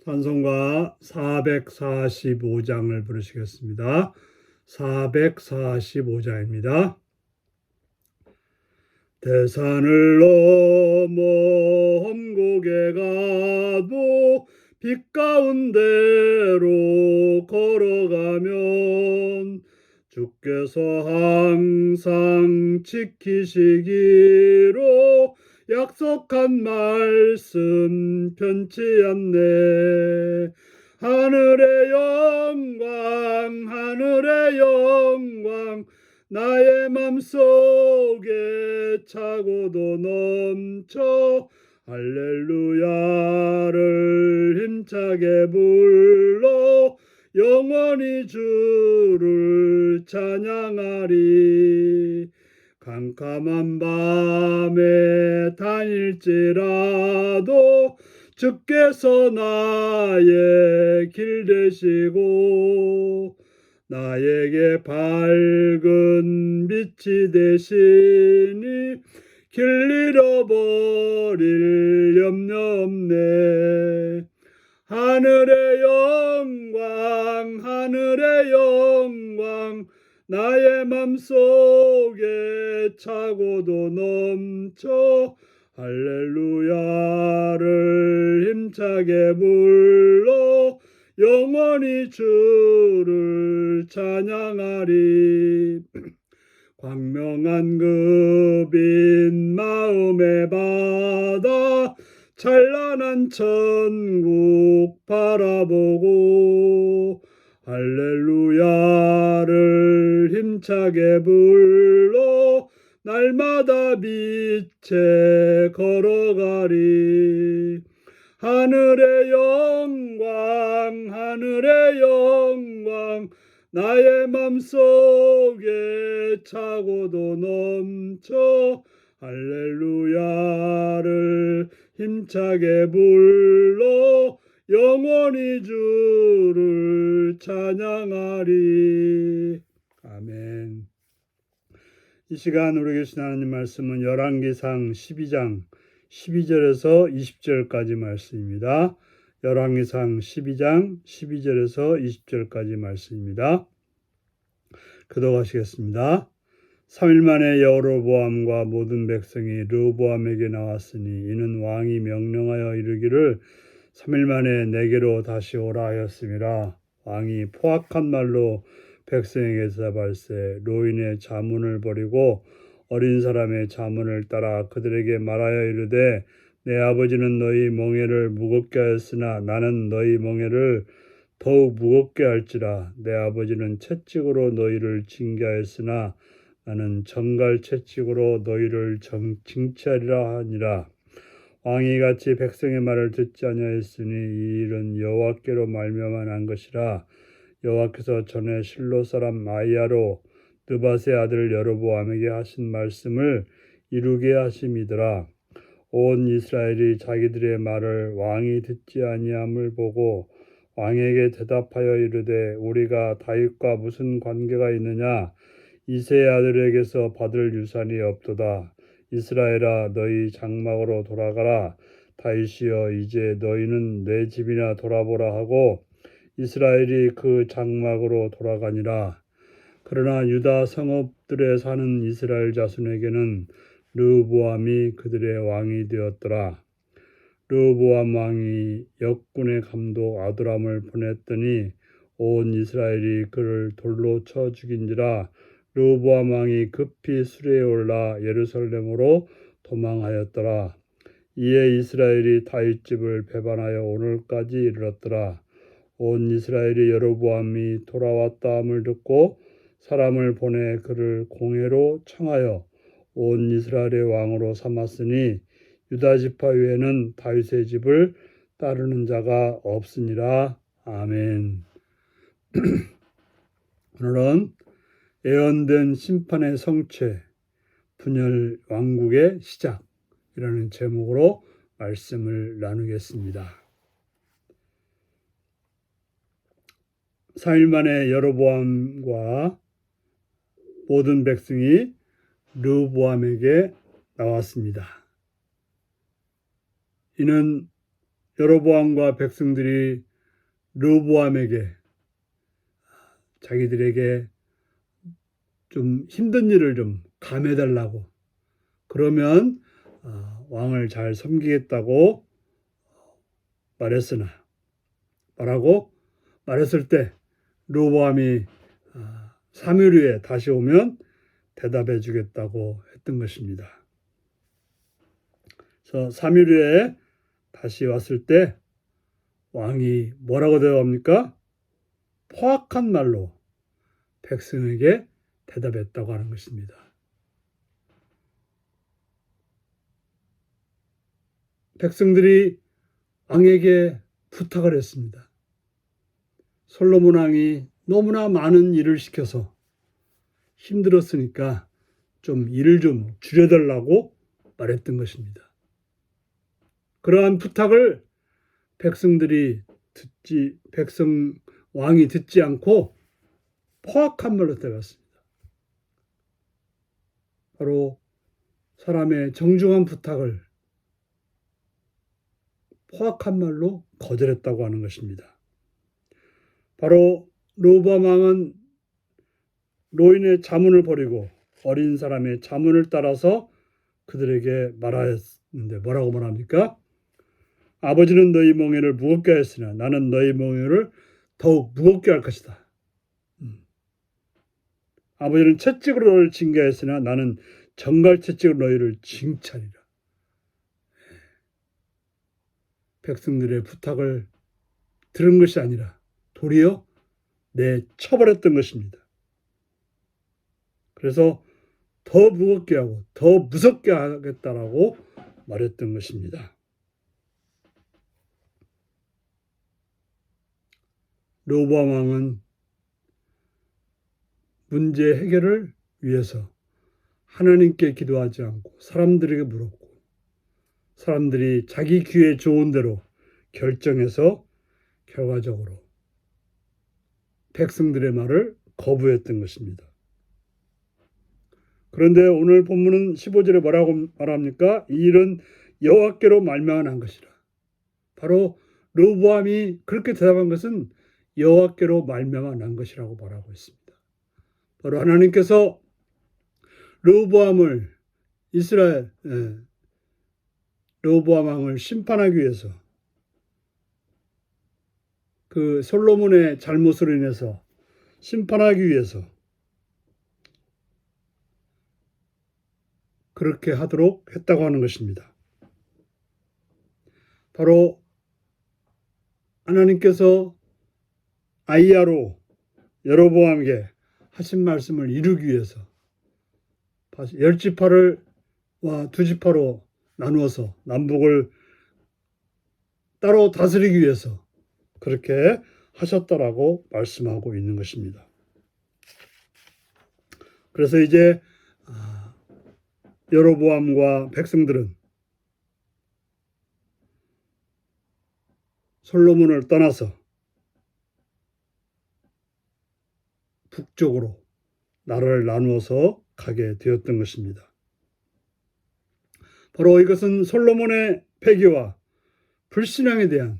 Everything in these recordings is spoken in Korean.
찬송가 445장을 부르시겠습니다. 445장입니다. 대산을 넘어 험곡에 가도 빛 가운데로 걸어가면 주께서 항상 지키시기로 약속한 말씀 변치 않네. 하늘의 영광 하늘의 영광 나의 맘속에 차고도 넘쳐 할렐루야를 힘차게 불러 영원히 주를 찬양하리. 캄캄한 밤에 다닐지라도 주께서 나의 길 되시고 나에게 밝은 빛이 되시니 길 잃어버릴 염려 없네. 하늘의 영광 하늘의 영광 나의 맘속에 차고도 넘쳐 할렐루야를 힘차게 불러 영원히 주를 찬양하리. 광명한 그 빛 마음의 바다 찬란한 천국 바라보고 할렐루야를 힘차게 불러 날마다 빛에 걸어가리. 하늘의 영광 하늘의 영광 나의 맘속에 차고도 넘쳐 할렐루야를 힘차게 불러 영원히 주를 찬양하리. 아멘. 이 시간 우리 계신 하나님 말씀은 열왕기상 12장 12절에서 20절까지 말씀입니다. 열왕기상 12장 12절에서 20절까지 말씀입니다. 교독하시겠습니다. 3일 만에 여로보암과 모든 백성이 르호보암에게 나왔으니 이는 왕이 명령하여 이르기를 3일 만에 내게로 다시 오라 하였음이라. 왕이 포악한 말로 백성에게 대답할세 노인의 자문을 버리고 어린 사람의 자문을 따라 그들에게 말하여 이르되 내 아버지는 너희 멍에를 무겁게 하였으나 나는 너희 멍에를 더욱 무겁게 할지라. 내 아버지는 채찍으로 너희를 징계하였으나 나는 정갈 채찍으로 너희를 징치하리라 하니라. 왕이 같이 백성의 말을 듣지 아니하였으니 이 일은 여호와께로 말미암아 난 것이라. 여호와께서 전에 실로 사람 아이야로 느밧의 아들 여로보암에게 하신 말씀을 이루게 하심이더라. 온 이스라엘이 자기들의 말을 왕이 듣지 아니함을 보고 왕에게 대답하여 이르되 우리가 다윗과 무슨 관계가 있느냐. 이새의 아들에게서 받을 유산이 없도다. 이스라엘아 너희 장막으로 돌아가라. 다윗이여 이제 너희는 내 집이나 돌아보라 하고 이스라엘이 그 장막으로 돌아가니라. 그러나 유다 성읍들에 사는 이스라엘 자손에게는 르호보암이 그들의 왕이 되었더라. 르호보암 왕이 역군의 감독 아도람을 보냈더니 온 이스라엘이 그를 돌로 쳐 죽인지라. 르호보암 왕이 급히 수레에 올라 예루살렘으로 도망하였더라. 이에 이스라엘이 다윗 집을 배반하여 오늘까지 이르렀더라. 온 이스라엘이 여로보암이 돌아왔다 함을 듣고 사람을 보내 그를 공회로 청하여 온 이스라엘의 왕으로 삼았으니 유다 지파 외에는 다윗의 집을 따르는 자가 없으니라. 아멘. 오늘은 예언된 심판의 성취, 분열 왕국의 시작이라는 제목으로 말씀을 나누겠습니다. 4일 만에 여로보암과 모든 백성이 르호보암에게 나왔습니다. 이는 여로보암과 백성들이 르호보암에게 자기들에게 좀 힘든 일을 좀 감해달라고, 그러면 왕을 잘 섬기겠다고 말했을 때 르호보암이 사무엘 후에 다시 오면 대답해 주겠다고 했던 것입니다. 그래서 사무엘 후에 다시 왔을 때 왕이 뭐라고 대답합니까? 포악한 말로 백성에게 대답했다고 하는 것입니다. 백성들이 왕에게 부탁을 했습니다. 솔로몬 왕이 너무나 많은 일을 시켜서 힘들었으니까 좀 일을 좀 줄여달라고 말했던 것입니다. 그러한 부탁을 왕이 듣지 않고 포악한 말로 대답했습니다. 바로 사람의 정중한 부탁을 포악한 말로 거절했다고 하는 것입니다. 바로 르호보암 왕은 노인의 자문을 버리고 어린 사람의 자문을 따라서 그들에게 말하였는데 뭐라고 말합니까? 아버지는 너희 멍에를 무겁게 하였으나 나는 너희 멍에를 더욱 무겁게 할 것이다. 아버지는 채찍으로 너희를 징계하였으나 나는 정갈 채찍으로 너희를 징차리라. 백성들의 부탁을 들은 것이 아니라 도리어 내쳐버렸던 것입니다. 그래서 더 무겁게 하고 더 무섭게 하겠다라고 말했던 것입니다. 르호보암 왕은 문제 해결을 위해서 하나님께 기도하지 않고 사람들에게 물었고, 사람들이 자기 귀에 좋은 대로 결정해서 결과적으로 백성들의 말을 거부했던 것입니다. 그런데 오늘 본문은 15절에 뭐라고 말합니까? 이 일은 여호와께로 말미암아 것이라. 바로 르호보암이 그렇게 대답한 것은 여호와께로 말미암아 난 것이라고 말하고 있습니다. 바로 하나님께서 르호보암 왕을 심판하기 위해서 그 솔로몬의 잘못으로 인해서 심판하기 위해서 그렇게 하도록 했다고 하는 것입니다. 바로 하나님께서 아이야로 여로보암에게 하신 말씀을 이루기 위해서 10지파를 2지파로 나누어서 남북을 따로 다스리기 위해서 그렇게 하셨다라고 말씀하고 있는 것입니다. 그래서 이제 여로보암과 백성들은 솔로몬을 떠나서 북쪽으로 나라를 나누어서 가게 되었던 것입니다. 바로 이것은 솔로몬의 폐기와 불신앙에 대한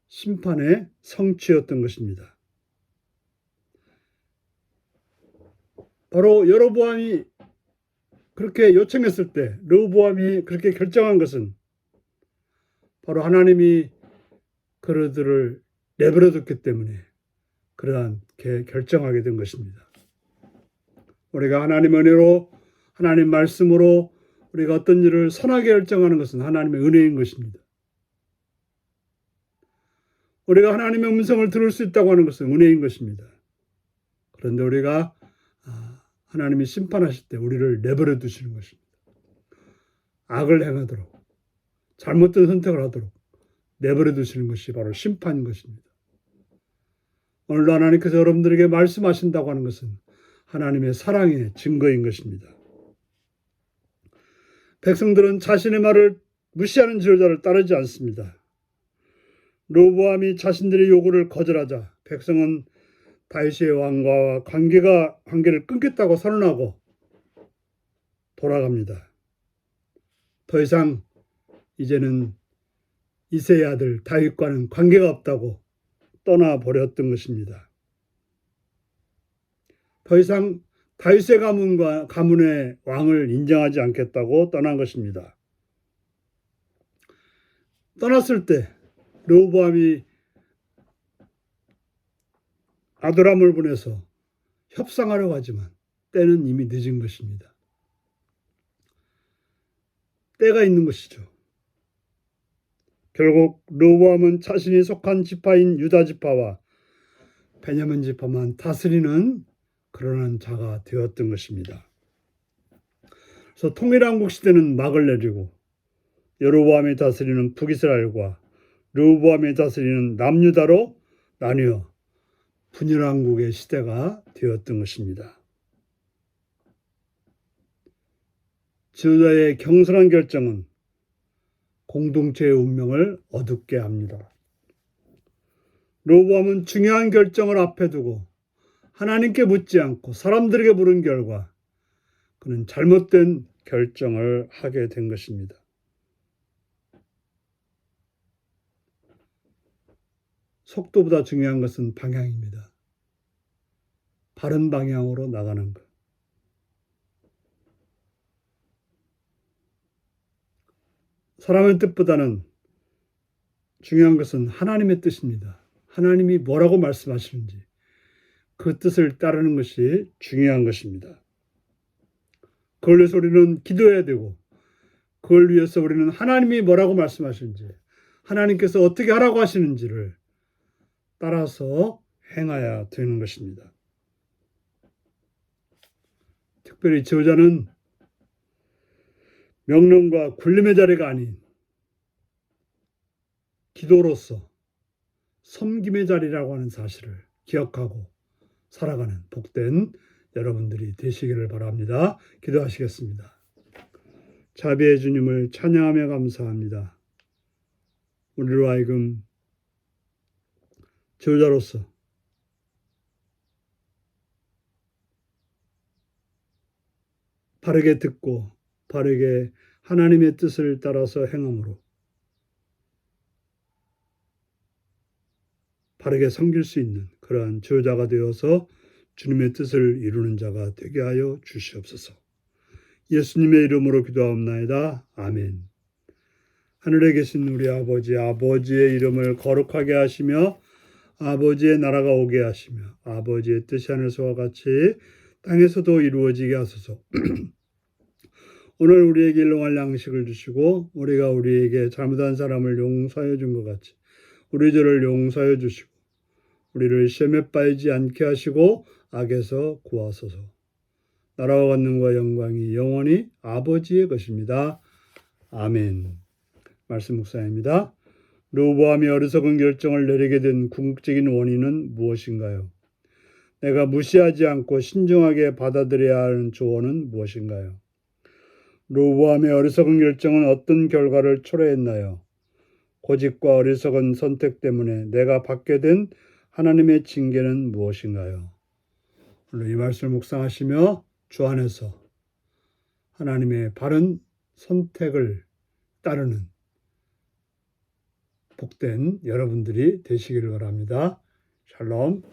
심판의 성취였던 것입니다. 바로 여로보암이 그렇게 요청했을 때, 르호보암이 그렇게 결정한 것은 바로 하나님이 그들을 내버려뒀기 때문에 그렇게 결정하게 된 것입니다. 우리가 하나님 은혜로, 하나님 말씀으로 우리가 어떤 일을 선하게 결정하는 것은 하나님의 은혜인 것입니다. 우리가 하나님의 음성을 들을 수 있다고 하는 것은 은혜인 것입니다. 그런데 우리가 하나님이 심판하실 때 우리를 내버려 두시는 것입니다. 악을 행하도록, 잘못된 선택을 하도록 내버려 두시는 것이 바로 심판인 것입니다. 오늘도 하나님께서 여러분들에게 말씀하신다고 하는 것은 하나님의 사랑의 증거인 것입니다. 백성들은 자신의 말을 무시하는 지도자를 따르지 않습니다. 르호보암이 자신들의 요구를 거절하자 백성은 다윗의 왕과 관계를 끊겠다고 선언하고 돌아갑니다. 더 이상 이제는 이새의 아들 다윗과는 관계가 없다고 떠나버렸던 것입니다. 더 이상 다윗의 가문의 왕을 인정하지 않겠다고 떠난 것입니다. 떠났을 때 르호보암이 아도람을 보내서 협상하려고 하지만 때는 이미 늦은 것입니다. 때가 있는 것이죠. 결국 르호보암은 자신이 속한 지파인 유다 지파와 베냐민 지파만 다스리는 그러한 자가 되었던 것입니다. 그래서 통일왕국 시대는 막을 내리고 여로보암이 다스리는 북이스라엘과 르호보암이 다스리는 남유다로 나뉘어 분열왕국의 시대가 되었던 것입니다. 지도자의 경솔한 결정은 공동체의 운명을 어둡게 합니다. 르호보암은 중요한 결정을 앞에 두고 하나님께 묻지 않고 사람들에게 물은 결과 그는 잘못된 결정을 하게 된 것입니다. 속도보다 중요한 것은 방향입니다. 바른 방향으로 나가는 것. 사람의 뜻보다는 중요한 것은 하나님의 뜻입니다. 하나님이 뭐라고 말씀하시는지 그 뜻을 따르는 것이 중요한 것입니다. 그걸 위해서 우리는 기도해야 되고 그걸 위해서 우리는 하나님이 뭐라고 말씀하시는지 하나님께서 어떻게 하라고 하시는지를 따라서 행해야 되는 것입니다. 특별히 지도자는 명령과 군림의 자리가 아닌 기도로서 섬김의 자리라고 하는 사실을 기억하고 살아가는 복된 여러분들이 되시기를 바랍니다. 기도하시겠습니다. 자비의 주님을 찬양하며 감사합니다. 우리로 하여금 지도자로서 바르게 듣고 바르게 하나님의 뜻을 따라서 행함으로 바르게 섬길 수 있는 그러한 지도자가 되어서 주님의 뜻을 이루는 자가 되게 하여 주시옵소서. 예수님의 이름으로 기도하옵나이다. 아멘. 하늘에 계신 우리 아버지, 아버지의 이름을 거룩하게 하시며 아버지의 나라가 오게 하시며 아버지의 뜻이 하늘에서와 같이 땅에서도 이루어지게 하소서. 오늘 우리에게 일용할 양식을 주시고 우리가 우리에게 잘못한 사람을 용서하여 준 것 같이 우리 죄를 용서하여 주시고 우리를 시험에 빠지지 않게 하시고 악에서 구하소서. 나라와 권능과 영광이 영원히 아버지의 것입니다. 아멘. 말씀 묵상입니다. 르호보암이 어리석은 결정을 내리게 된 궁극적인 원인은 무엇인가요? 내가 무시하지 않고 신중하게 받아들여야 하는 조언은 무엇인가요? 르호보암의 어리석은 결정은 어떤 결과를 초래했나요? 고집과 어리석은 선택 때문에 내가 받게 된 하나님의 징계는 무엇인가요? 오늘 이 말씀을 묵상하시며 주 안에서 하나님의 바른 선택을 따르는 복된 여러분들이 되시기를 바랍니다. 샬롬.